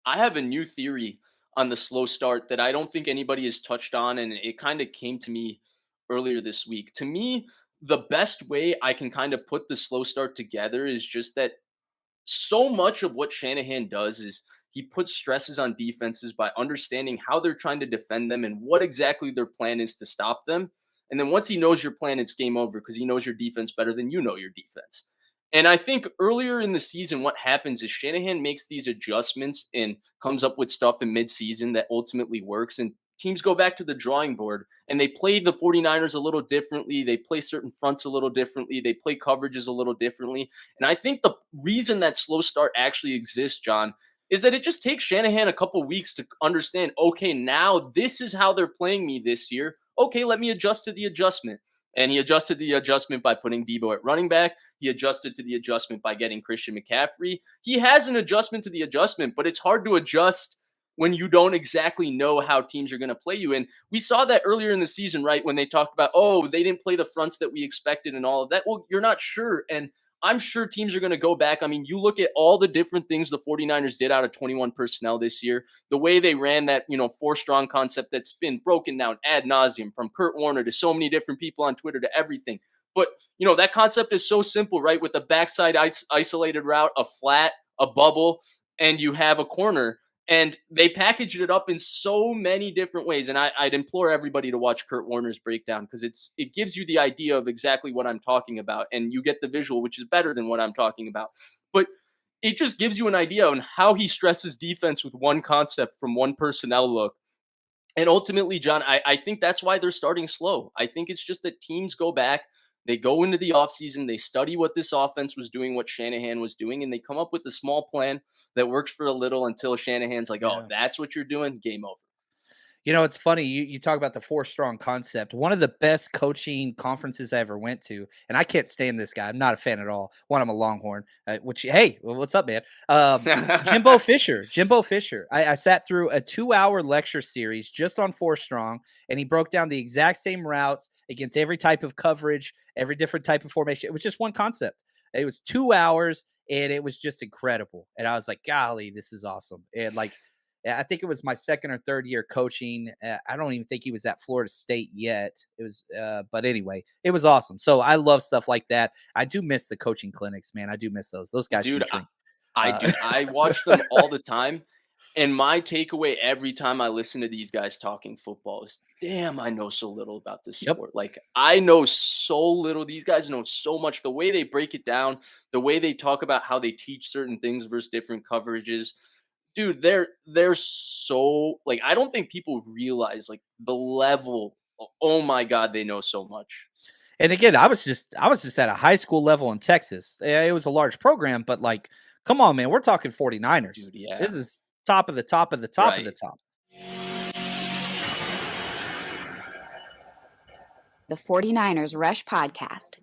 I have a new theory on the slow start that I don't think anybody has touched on, and it kind of came to me earlier this week. To me, the best way I can kind of put the slow start together is just that so much of what Shanahan does is he puts stresses on defenses by understanding how they're trying to defend them and what exactly their plan is to stop them. And then once he knows your plan, it's game over because he knows your defense better than you know your defense. And I think earlier in the season, what happens is Shanahan makes these adjustments and comes up with stuff in midseason that ultimately works. And teams go back to the drawing board and they play the 49ers a little differently. They play certain fronts a little differently. They play coverages a little differently. And I think the reason that slow start actually exists, John, is that it just takes Shanahan a couple weeks to understand, okay, now this is how they're playing me this year. Okay, let me adjust to the adjustment. And he adjusted the adjustment by putting Debo at running back. He adjusted to the adjustment by getting Christian McCaffrey. He has an adjustment to the adjustment, but it's hard to adjust when you don't exactly know how teams are going to play you. And we saw that earlier in the season, right? When they talked about, oh, they didn't play the fronts that we expected and all of that. Well, you're not sure. And I'm sure teams are going to go back. I mean, you look at all the different things the 49ers did out of 21 personnel this year, the way they ran that, four strong concept that's been broken down ad nauseum from Kurt Warner to so many different people on Twitter to everything. But, that concept is so simple, right? With a backside isolated route, a flat, a bubble, and you have a corner. And they packaged it up in so many different ways. And I'd implore everybody to watch Kurt Warner's breakdown because it gives you the idea of exactly what I'm talking about. And you get the visual, which is better than what I'm talking about. But it just gives you an idea on how he stresses defense with one concept from one personnel look. And ultimately, John, I think that's why they're starting slow. I think it's just that teams go back, they go into the offseason, they study what this offense was doing, what Shanahan was doing, and they come up with a small plan that works for a little until Shanahan's like, oh, Yeah. that's what you're doing, game over. It's funny. You talk about the four strong concept. One of the best coaching conferences I ever went to, and I can't stand this guy. I'm not a fan at all. One, I'm a Longhorn. Hey, what's up, man? Jimbo Fisher. Jimbo Fisher. I sat through a 2-hour lecture series just on four strong, and he broke down the exact same routes against every type of coverage, every different type of formation. It was just one concept. It was 2 hours, and it was just incredible. And I was like, golly, this is awesome. And I think it was my second or third year coaching. I don't even think he was at Florida State yet. It was, but anyway, it was awesome. So I love stuff like that. I do miss the coaching clinics, man. I do miss those. Those guys can Dude, drink. I Uh, do. I watch them all the time. And my takeaway every time I listen to these guys talking football is, damn, I know so little about this yep. sport. Like, I know so little. These guys know so much. The way they break it down, the way they talk about how they teach certain things versus different coverages. Dude, they're so like I don't think people realize like the level. Oh my god, they know so much. And again, I was just at a high school level in Texas. It was a large program, but like, come on, man, we're talking 49ers. Dude, yeah. This is top of the top of the top of the Right. top. The 49ers Rush Podcast.